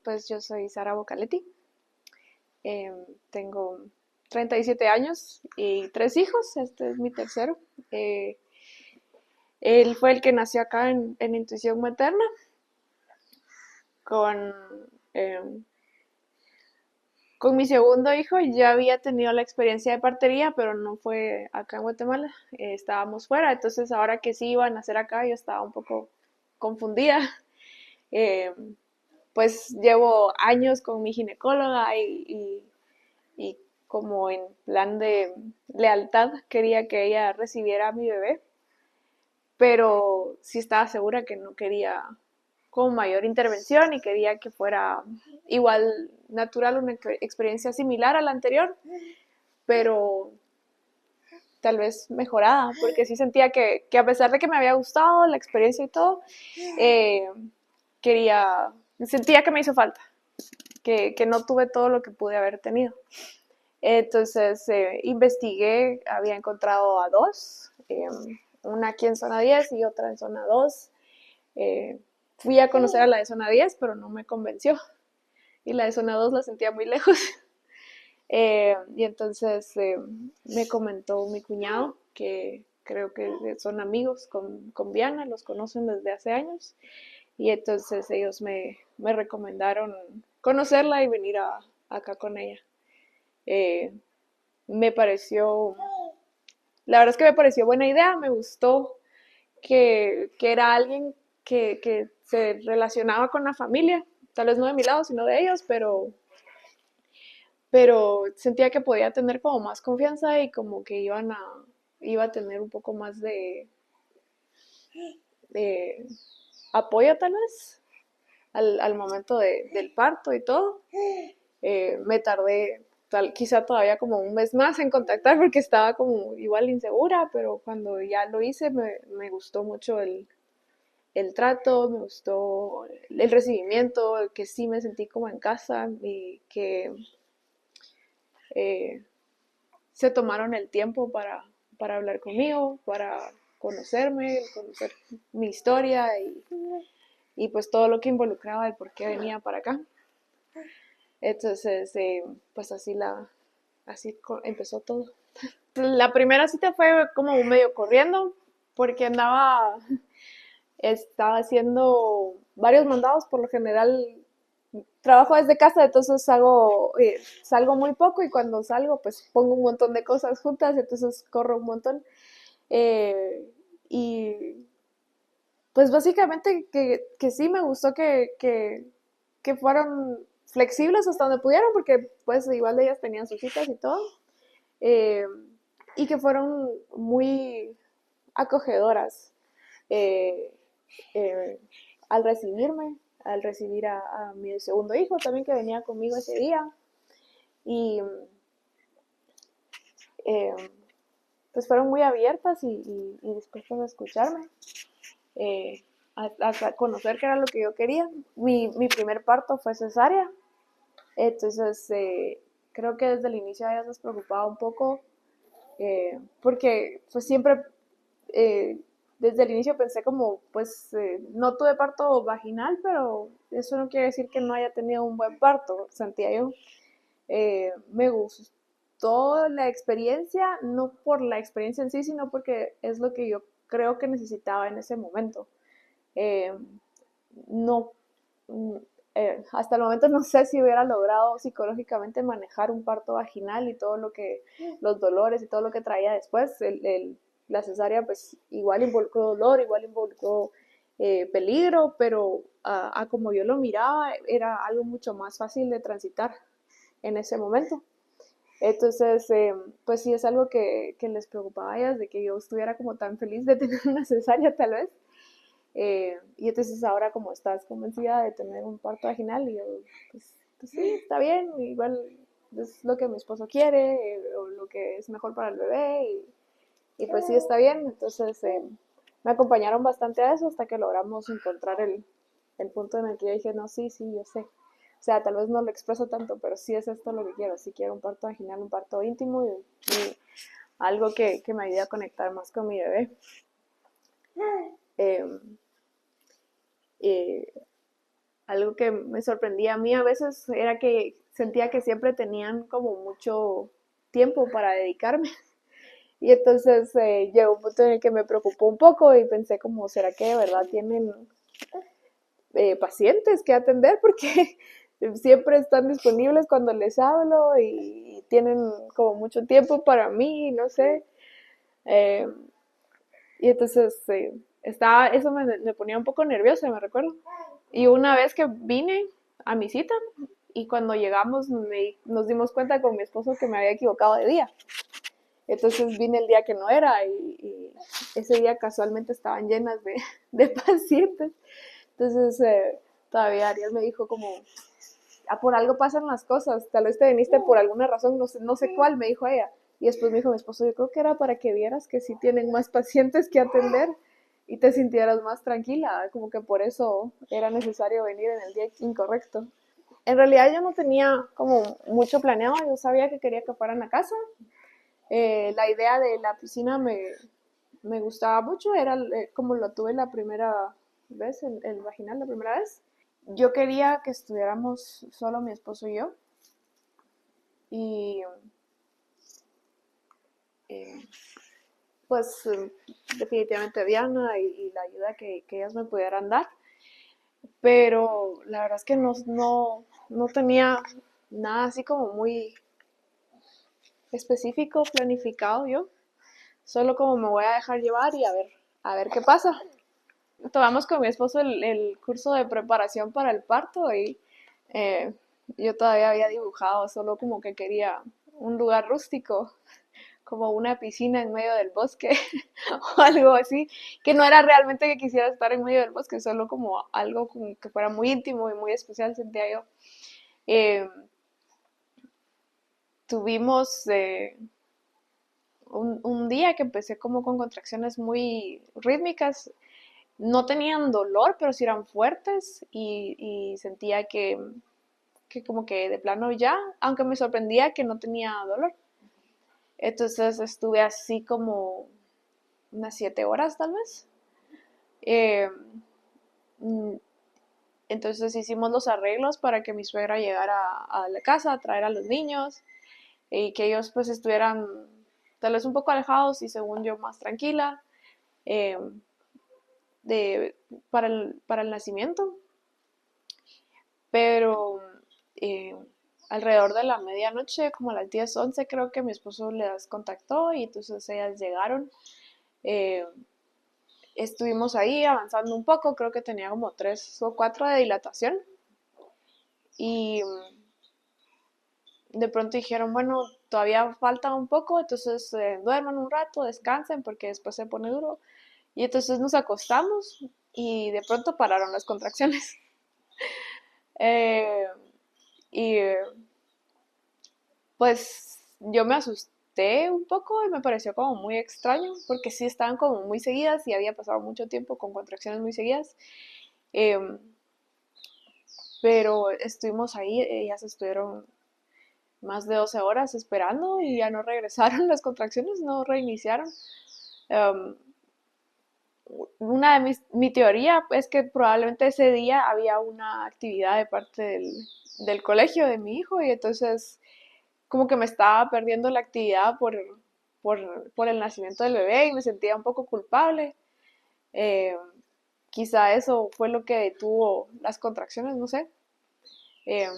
pues yo soy Sara Bocaletti, tengo 37 años y 3 hijos, este es mi tercero. Eh, Él fue el que nació acá en Intuición Materna, con, em, con mi segundo hijo ya había tenido la experiencia de partería, pero no fue acá en Guatemala, estábamos fuera, entonces ahora que sí iban a nacer acá yo estaba un poco confundida. Em, pues llevo años con mi ginecóloga y como en plan de lealtad quería que ella recibiera a mi bebé, pero sí estaba segura que no quería con mayor intervención y quería que fuera igual natural, una experiencia similar a la anterior, pero tal vez mejorada, porque sí sentía que a pesar de que me había gustado la experiencia y todo, eh, quería, sentía que me hizo falta, que no tuve todo lo que pude haber tenido. Entonces investigué, había encontrado a dos, una aquí en zona 10 y otra en zona 2. Eh, Fui a conocer a la de zona 10, pero no me convenció. Y la de zona 2 la sentía muy lejos. Y entonces me comentó mi cuñado, que creo que son amigos con Viana, los conocen desde hace años. Y entonces ellos me recomendaron conocerla y venir acá con ella. Eh, Me pareció, la verdad es que me pareció buena idea, me gustó que era alguien que se relacionaba con la familia, tal vez no de mi lado, sino de ellos, pero sentía que podía tener como más confianza y como que iba a tener un poco más de apoyo tal vez al momento del parto y todo. Me tardé quizá todavía como un mes más en contactar porque estaba como igual insegura, pero cuando ya lo hice me gustó mucho el trato, me gustó el recibimiento, que sí me sentí como en casa y que eh, se tomaron el tiempo para hablar conmigo, para conocerme, conocer mi historia y pues todo lo que involucraba el por qué venía para acá. Entonces, pues empezó todo. La primera cita fue como un medio corriendo, porque estaba haciendo varios mandados, por lo general trabajo desde casa, entonces salgo muy poco y cuando salgo pues pongo un montón de cosas juntas, entonces corro un montón. Y pues básicamente que sí me gustó que fueron flexibles hasta donde pudieron, porque pues igual ellas tenían sus citas y todo. eh, y que fueron muy acogedoras eh, eh, al recibirme, al recibir a mi segundo hijo también que venía conmigo ese día. Y eh, pues fueron muy abiertas y dispuestas a escucharme, eh, a conocer qué era lo que yo quería. Mi primer parto fue cesárea, entonces creo que desde el inicio ellas les preocupaba un poco, porque pues siempre eh, desde el inicio pensé como, pues no tuve parto vaginal, pero eso no quiere decir que no haya tenido un buen parto, sentía yo. Me gustó la experiencia, no por la experiencia en sí, sino porque es lo que yo creo que necesitaba en ese momento. Eh, no, mm, Hasta el momento no sé si hubiera logrado psicológicamente manejar un parto vaginal y todo lo que, los dolores y todo lo que traía después. La cesárea pues igual involucró dolor, igual involucró peligro, pero a como yo lo miraba era algo mucho más fácil de transitar en ese momento. Entonces, pues sí es algo que les preocupaba a ellas, de que yo estuviera como tan feliz de tener una cesárea tal vez. Y entonces ahora como estás convencida de tener un parto vaginal, y yo, pues sí, está bien, igual es lo que mi esposo quiere, o lo que es mejor para el bebé, y pues sí está bien. Entonces me acompañaron bastante a eso hasta que logramos encontrar el punto en el que yo dije, no, sí, sí, yo sé. O sea, tal vez no lo expreso tanto, pero sí es esto lo que quiero. Sí quiero un parto vaginal, un parto íntimo y algo que me ayude a conectar más con mi bebé. Eh, eh, algo que me sorprendía a mí a veces era que sentía que siempre tenían como mucho tiempo para dedicarme. Y entonces llegó un punto en el que me preocupó un poco y pensé como, ¿será que de verdad tienen pacientes que atender? Porque siempre están disponibles cuando les hablo y tienen como mucho tiempo para mí, no sé. Eh, y entonces eso me ponía un poco nerviosa, me recuerdo. Y una vez que vine a mi cita y cuando llegamos nos dimos cuenta con mi esposo que me había equivocado de día. Entonces vine el día que no era y ese día casualmente estaban llenas de pacientes. Entonces todavía Ariel me dijo como, ah, por algo pasan las cosas, tal vez te viniste por alguna razón, no sé cuál, me dijo ella. Y después me dijo mi esposo, yo creo que era para que vieras que sí tienen más pacientes que atender y te sintieras más tranquila, como que por eso era necesario venir en el día incorrecto. En realidad yo no tenía como mucho planeado, yo sabía que quería que fueran a casa. La idea de la piscina me gustaba mucho, era como lo tuve la primera vez, el vaginal la primera vez. Yo quería que estuviéramos solo mi esposo y yo. Y eh, pues definitivamente Diana y la ayuda que ellas me pudieran dar. Pero la verdad es que no tenía nada así como muy específico, planificado yo. Solo como me voy a dejar llevar y a ver qué pasa. Tomamos con mi esposo el curso de preparación para el parto y eh, yo todavía había dibujado, solo como que quería un lugar rústico, como una piscina en medio del bosque o algo así, que no era realmente que quisiera estar en medio del bosque, solo como algo como que fuera muy íntimo y muy especial, sentía yo. Eh, tuvimos un día que empecé como con contracciones muy rítmicas, no tenían dolor, pero sí eran fuertes y sentía que como que de plano ya, aunque me sorprendía que no tenía dolor. Entonces estuve así como unas 7 horas tal vez. Eh, mm, entonces hicimos los arreglos para que mi suegra llegara a la casa a traer a los niños y que ellos pues estuvieran tal vez un poco alejados y según yo más tranquila eh, de, para el nacimiento. Pero eh, alrededor de la medianoche, como a las 10 11 creo que mi esposo les contactó y entonces ellas llegaron. Eh, estuvimos ahí avanzando un poco, creo que tenía como 3 o 4 de dilatación y de pronto dijeron, bueno, todavía falta un poco, entonces duerman un rato, descansen porque después se pone duro. Y entonces nos acostamos y de pronto pararon las contracciones. Eh, y pues yo me asusté un poco y me pareció como muy extraño porque sí estaban como muy seguidas y había pasado mucho tiempo con contracciones muy seguidas. Em, pero estuvimos ahí, ellas estuvieron más de 12 horas esperando y ya no regresaron las contracciones, no reiniciaron. Em, mi teoría es que probablemente ese día había una actividad de parte del colegio de mi hijo y entonces como que me estaba perdiendo la actividad por el nacimiento del bebé y me sentía un poco culpable. Eh, quizá eso fue lo que detuvo las contracciones, no sé. Eh,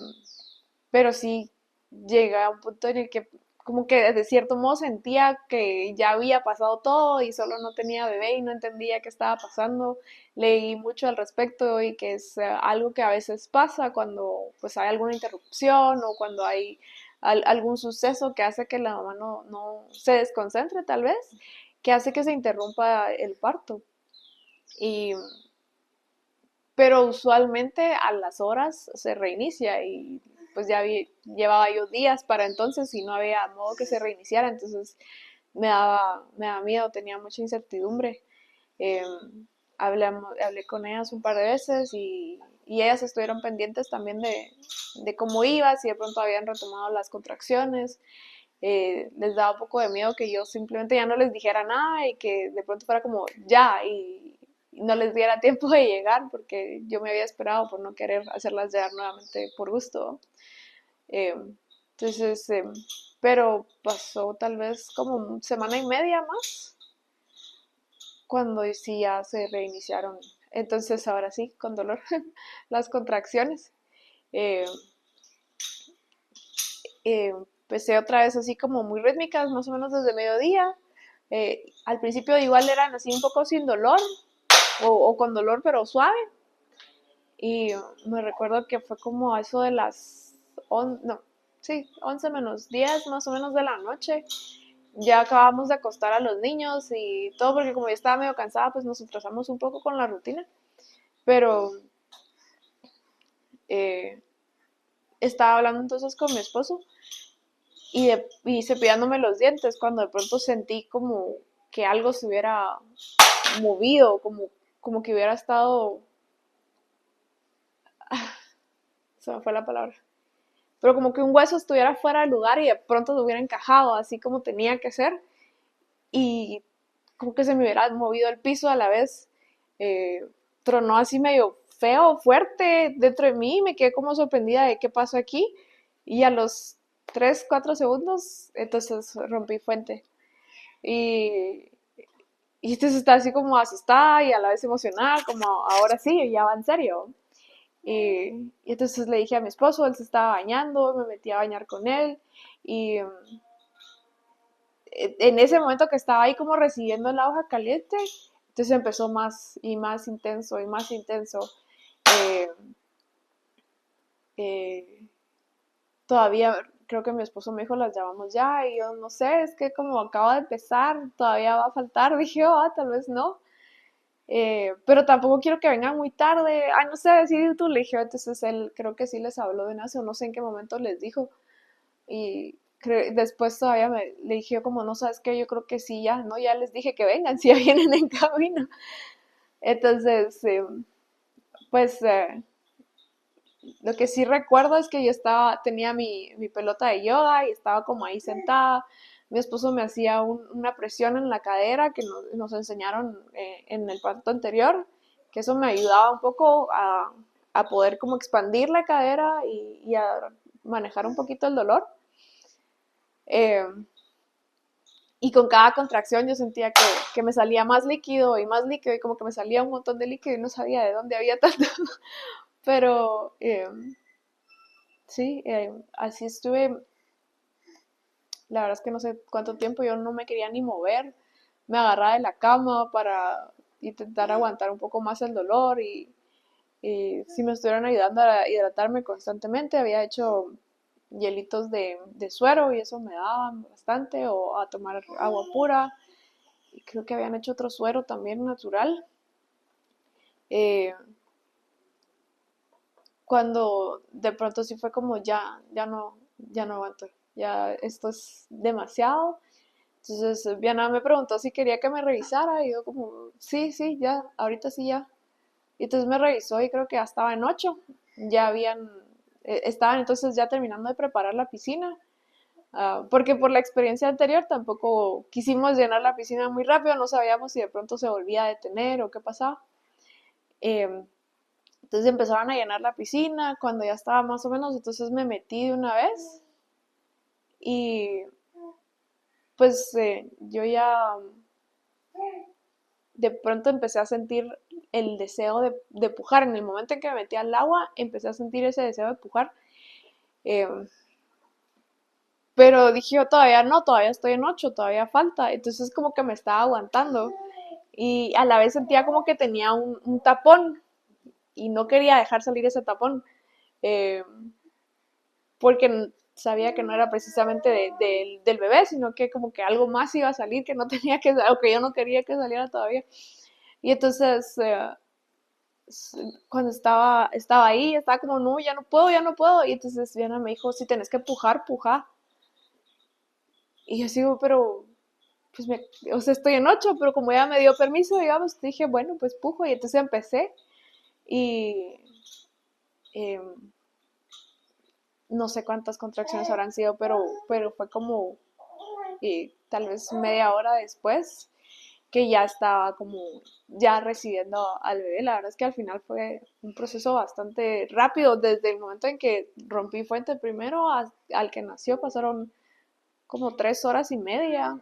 pero sí llegué a un punto en el que como que de cierto modo sentía que ya había pasado todo y solo no tenía bebé y no entendía qué estaba pasando. Leí mucho al respecto y que es algo que a veces pasa cuando pues hay alguna interrupción o cuando hay algún suceso que hace que la mamá no se desconcentre tal vez, que hace que se interrumpa el parto. Y pero usualmente a las horas se reinicia y pues ya llevaba yo días para entonces y no había modo que se reiniciara, entonces me daba miedo, tenía mucha incertidumbre. Eh, hablé con ellas un par de veces y ellas estuvieron pendientes también de cómo iba, si de pronto habían retomado las contracciones. Les daba un poco de miedo que yo simplemente ya no les dijera nada y que de pronto fuera como ya no les diera tiempo de llegar porque yo me había esperado por no querer hacerlas llegar nuevamente por gusto. Eh, entonces, pero pasó tal vez como semana y media más cuando sí ya se reiniciaron. Entonces ahora sí, con dolor, las contracciones. Eh, Empecé otra vez así como muy rítmicas, más o menos desde mediodía. Al principio igual eran así un poco sin dolor o con dolor pero suave. Y me recuerdo que fue como a eso de las no, sí, 11 menos 10 más o menos de la noche. Ya acabamos de acostar a los niños y todo, porque como yo estaba medio cansada, pues nos atrasamos un poco con la rutina. Pero eh, estaba hablando entonces con mi esposo y cepillándome los dientes cuando de pronto sentí como que algo se hubiera movido, como que hubiera estado, se me fue la palabra, pero como que un hueso estuviera fuera del lugar y de pronto se hubiera encajado así como tenía que ser y como que se me hubiera movido el piso a la vez. Eh, Tronó así medio feo, fuerte dentro de mí, me quedé como sorprendida de qué pasó aquí y a los 3 4 segundos entonces rompí fuente y, y entonces estaba así como asustada y a la vez emocionada, como ahora sí, ya va en serio. Y entonces le dije a mi esposo, él se estaba bañando, me metí a bañar con él y en ese momento que estaba ahí como recibiendo la hoja caliente, entonces empezó más y más intenso y más intenso. Eh, eh, Todavía creo que mi esposo me dijo, las llamamos ya, y yo no sé, es que como acaba de empezar, todavía va a faltar, dije, tal vez no. Pero tampoco quiero que vengan muy tarde. Ay, no sé, decir tú, le dije, entonces él creo que sí les habló de eso, no sé en qué momento les dijo. Y después todavía le dije yo como, no sabes qué, yo creo que sí, ya, ¿no? Ya les dije que vengan, si ya vienen en camino. Entonces, pues lo que sí recuerdo es que yo tenía mi pelota de yoga y estaba como ahí sentada. Mi esposo me hacía una presión en la cadera que nos enseñaron en el parto anterior, que eso me ayudaba un poco a poder como expandir la cadera y a manejar un poquito el dolor. Eh, y con cada contracción yo sentía que me salía más líquido y como que me salía un montón de líquido y no sabía de dónde había tanto. Pero sí, así estuve. La verdad es que no sé cuánto tiempo, yo no me quería ni mover. Me agarraba de la cama para intentar aguantar un poco más el dolor y sí me estuvieron ayudando a hidratarme constantemente. Había hecho hielitos de suero y eso me daban bastante, o a tomar agua pura. Y creo que habían hecho otro suero también natural. Eh, Cuando de pronto sí fue como ya no aguanto, ya esto es demasiado. Entonces Viana me preguntó si quería que me revisara y yo como, sí, sí, ya, ahorita sí ya. Y entonces me revisó y creo que ya estaba en 8, ya estaban entonces ya terminando de preparar la piscina. Porque por la experiencia anterior tampoco quisimos llenar la piscina muy rápido, no sabíamos si de pronto se volvía a detener o qué pasaba. Em, entonces empezaron a llenar la piscina cuando ya estaba más o menos, entonces me metí de una vez y pues yo ya de pronto empecé a sentir el deseo de pujar. En el momento en que me metí al agua, empecé a sentir ese deseo de pujar. Eh, pero dije yo, todavía no, todavía estoy en 8, todavía falta. Entonces como que me estaba aguantando. Y a la vez sentía como que tenía un tapón y no quería dejar salir ese tapón. Eh, Porque sabía que no era precisamente del bebé, sino que como que algo más iba a salir que no tenía que, o que yo no quería que saliera todavía. Y entonces cuando estaba ahí, estaba como, no, ya no puedo, ya no puedo. Y entonces Diana me dijo, si tenés que pujar, puja. Y yo sigo, pero, pues, o sea, estoy en 8, pero como ya me dio permiso, digamos, dije, bueno, pues pujo. Y entonces empecé y eh, no sé cuántas contracciones habrán sido, pero fue como tal vez media hora después. que ya estaba como ya recibiendo al bebé. La verdad es que al final fue un proceso bastante rápido. Desde el momento en que rompí fuente primero al que nació pasaron como 3 horas y media,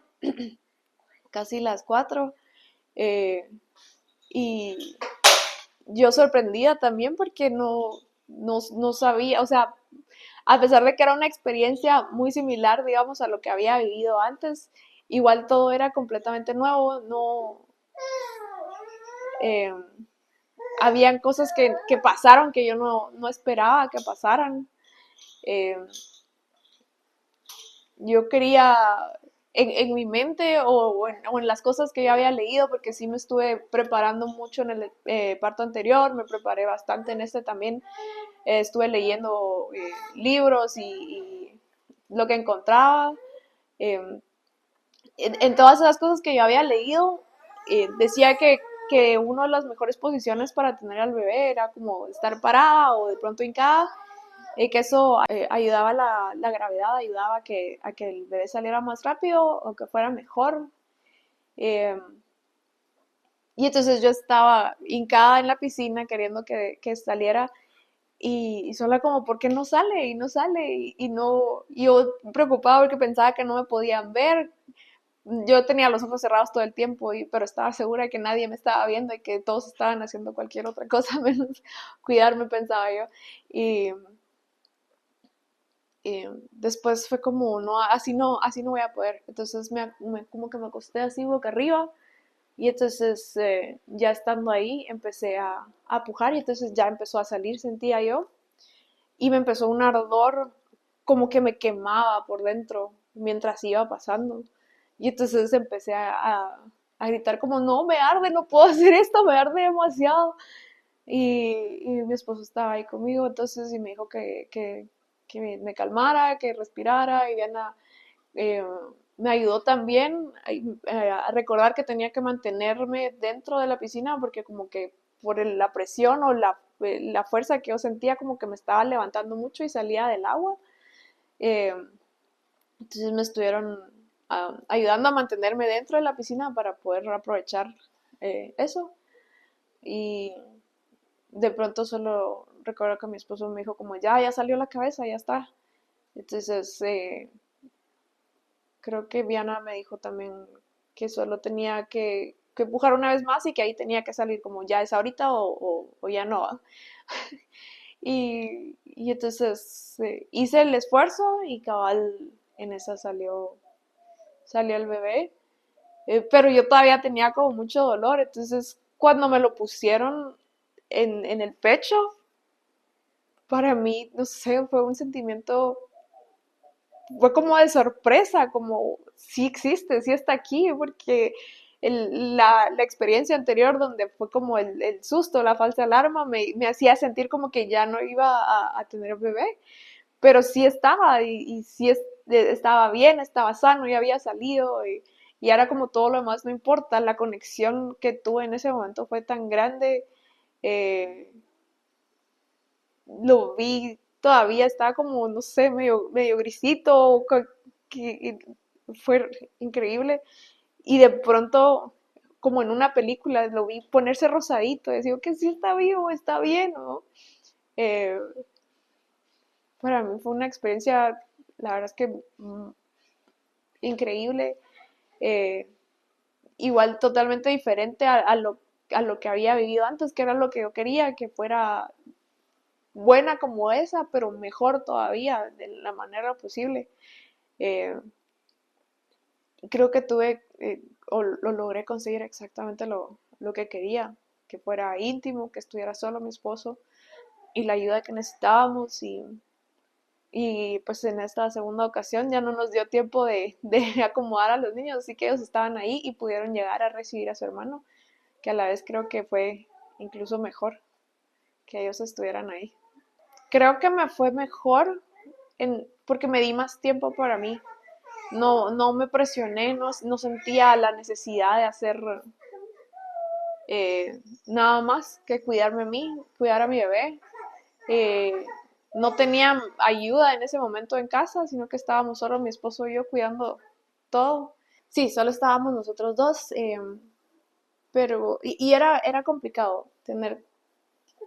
casi las 4. eh, y yo sorprendida también porque no sabía, o sea, a pesar de que era una experiencia muy similar, digamos, a lo que había vivido antes, igual todo era completamente nuevo, no, eh, habían cosas que pasaron que yo no esperaba que pasaran. Eh, yo quería, en mi mente o en las cosas que yo había leído, porque sí me estuve preparando mucho en el parto anterior, me preparé bastante en este también, estuve leyendo libros y lo que encontraba. eh, en todas esas cosas que yo había leído, decía que una de las mejores posiciones para tener al bebé era como estar parada o de pronto hincada, que eso ayudaba a la gravedad, ayudaba a que el bebé saliera más rápido o que fuera mejor. Eh, y entonces yo estaba hincada en la piscina queriendo que saliera y solo como, ¿por qué no sale? Y no sale. Y no, y yo preocupada porque pensaba que no me podían ver. Yo tenía los ojos cerrados todo el tiempo, pero estaba segura que nadie me estaba viendo y que todos estaban haciendo cualquier otra cosa menos cuidarme, pensaba yo. Y, y después fue como, no, así no voy a poder. Entonces como que me acosté así boca arriba y entonces ya estando ahí empecé a pujar y entonces ya empezó a salir, sentía yo, y me empezó un ardor como que me quemaba por dentro mientras iba pasando. Y entonces empecé a gritar como, no, me arde, no puedo hacer esto, me arde demasiado. Y mi esposo estaba ahí conmigo, entonces, y me dijo que me calmara, que respirara, y Diana eh, me ayudó también a recordar que tenía que mantenerme dentro de la piscina porque como que por la presión o la fuerza que yo sentía como que me estaba levantando mucho y salía del agua. Eh, entonces me estuvieron ayudando a mantenerme dentro de la piscina para poder aprovechar eso. Y de pronto solo recuerdo que mi esposo me dijo como ya salió la cabeza, ya está. Entonces creo que Viana me dijo también que solo tenía que empujar una vez más y que ahí tenía que salir como ya es ahorita o ya no. Y entonces hice el esfuerzo y cabal en esa salió el bebé. Pero yo todavía tenía como mucho dolor, entonces cuando me lo pusieron en el pecho, para mí, no sé, fue un sentimiento, fue como de sorpresa, como sí existe, sí está aquí, porque la experiencia anterior donde fue como el susto, la falsa alarma, me hacía sentir como que ya no iba a tener bebé, pero sí estaba y sí estaba bien, estaba sano, ya había salido y ahora como todo lo demás no importa, la conexión que tuve en ese momento fue tan grande, eh, lo vi, todavía estaba como, no sé, medio grisito, que fue increíble. Y de pronto, como en una película, lo vi ponerse rosadito, decía que sí está vivo, está bien, ¿no? Eh, para mí fue una experiencia, la verdad es que increíble, eh, igual totalmente diferente a lo que había vivido antes, que era lo que yo quería, que fuera buena como esa, pero mejor todavía, de la manera posible. Eh, Creo que tuve o lo logré conseguir exactamente lo que quería, que fuera íntimo, que estuviera solo mi esposo y la ayuda que necesitábamos y pues en esta segunda ocasión ya no nos dio tiempo de acomodar a los niños, así que ellos estaban ahí y pudieron llegar a recibir a su hermano, que a la vez creo que fue incluso mejor que ellos estuvieran ahí. Creo que me fue mejor porque me di más tiempo para mí. No me presioné, no sentía la necesidad de hacer nada más que cuidarme a mí, cuidar a mi bebé. Eh, no tenía ayuda en ese momento en casa, sino que estábamos solo mi esposo y yo cuidando todo. Sí, solo estábamos nosotros dos. pero, y era complicado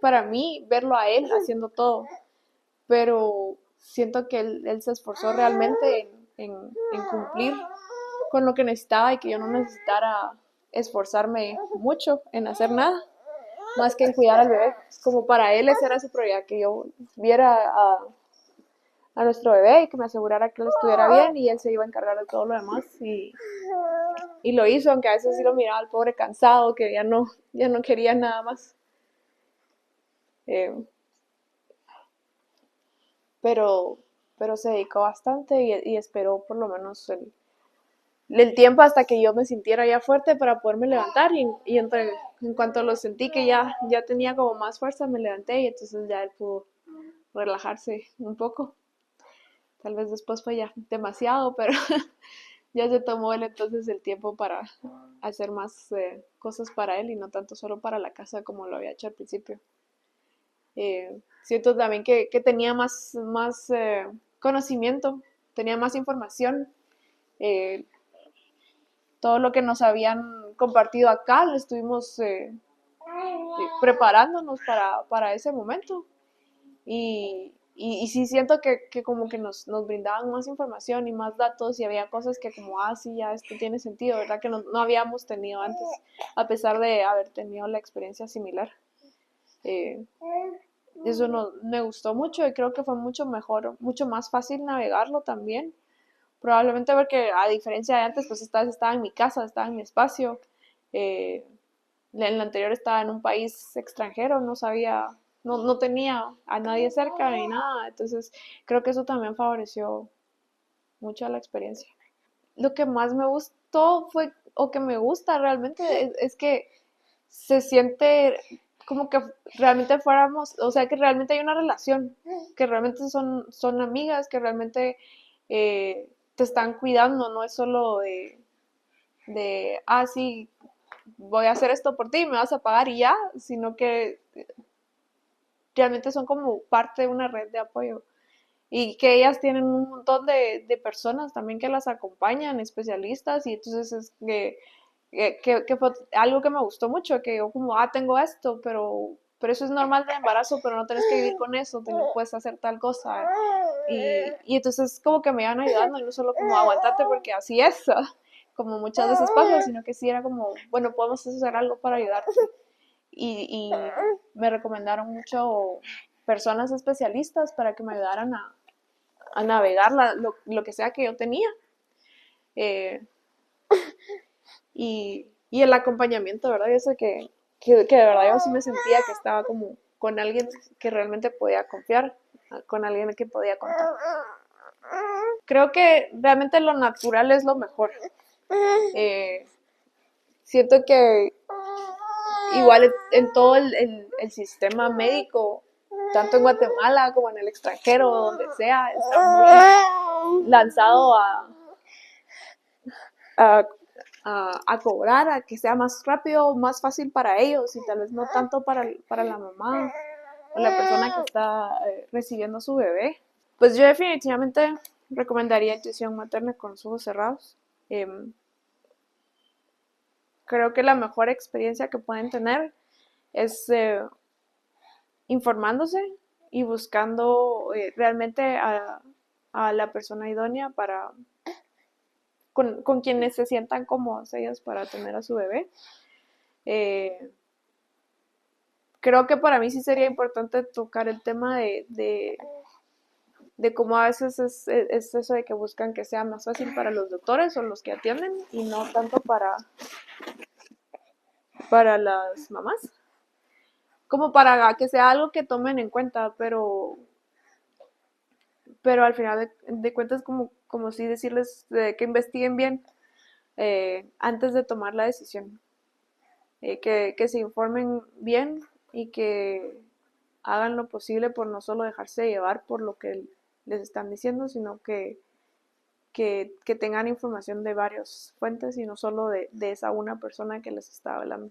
para mí, verlo a él haciendo todo, pero siento que él se esforzó realmente en cumplir con lo que necesitaba y que yo no necesitara esforzarme mucho en hacer nada, más que en cuidar al bebé. Como para él esa era su prioridad, que yo viera a nuestro bebé y que me asegurara que él estuviera bien y él se iba a encargar de todo lo demás y lo hizo, aunque a veces sí lo miraba al pobre cansado, que ya no quería nada más. Eh, pero, pero se dedicó bastante y esperó por lo menos el tiempo hasta que yo me sintiera ya fuerte para poderme levantar y en cuanto lo sentí que ya tenía como más fuerza, me levanté y entonces ya él pudo relajarse un poco. Tal vez después fue ya demasiado, pero ya se tomó él entonces el tiempo para hacer más cosas para él y no tanto solo para la casa como lo había hecho al principio. Siento también que tenía más conocimiento, tenía más información. Eh, Todo lo que nos habían compartido acá lo estuvimos preparándonos para ese momento. Y sí siento que como que nos brindaban más información y más datos y había cosas que como, sí, ya esto tiene sentido, ¿verdad? Que no habíamos tenido antes, a pesar de haber tenido la experiencia similar. Eh, Eso me gustó mucho y creo que fue mucho mejor, mucho más fácil navegarlo también. Probablemente porque a diferencia de antes, pues esta vez estaba en mi casa, estaba en mi espacio. Eh, en la anterior estaba en un país extranjero, no tenía a nadie cerca ni nada. Entonces creo que eso también favoreció mucho la experiencia. Lo que más me gustó o que me gusta realmente, es que se siente como que realmente fuéramos, o sea, que realmente hay una relación, que realmente son amigas, que realmente te están cuidando, no es solo sí, voy a hacer esto por ti, me vas a pagar y ya, sino que realmente son como parte de una red de apoyo y que ellas tienen un montón de personas también que las acompañan, especialistas, y entonces es que fue algo que me gustó mucho, que yo como, tengo esto, pero eso es normal del embarazo, pero no tenés que vivir con eso, puedes hacer tal cosa. Y entonces como que me iban ayudando, y no solo como aguantate porque así es, como muchas veces pasa, sino que sí era como, bueno, podemos hacer algo para ayudarte. Y me recomendaron mucho personas especialistas para que me ayudaran a navegar lo que sea que yo tenía. Eh, y el acompañamiento, ¿verdad? Yo sé que de verdad yo sí me sentía que estaba como con alguien que realmente podía confiar, con alguien que podía contar. Creo que realmente lo natural es lo mejor. Siento que igual en todo el sistema médico, tanto en Guatemala como en el extranjero, donde sea, está muy lanzado a, a cobrar, a que sea más rápido, más fácil para ellos y tal vez no tanto para la mamá o la persona que está recibiendo a su bebé. Pues yo definitivamente recomendaría intuición materna con los ojos cerrados. Creo que la mejor experiencia que pueden tener es informándose y buscando realmente a la persona idónea con quienes se sientan cómodos ellos para tener a su bebé. Creo que para mí sí sería importante tocar el tema de cómo a veces es eso de que buscan que sea más fácil para los doctores o los que atienden y no tanto para las mamás. Como para que sea algo que tomen en cuenta, pero al final de cuentas como si decirles que investiguen bien antes de tomar la decisión, que se informen bien y que hagan lo posible por no solo dejarse llevar por lo que les están diciendo, sino que tengan información de varias fuentes y no solo de esa una persona que les está hablando.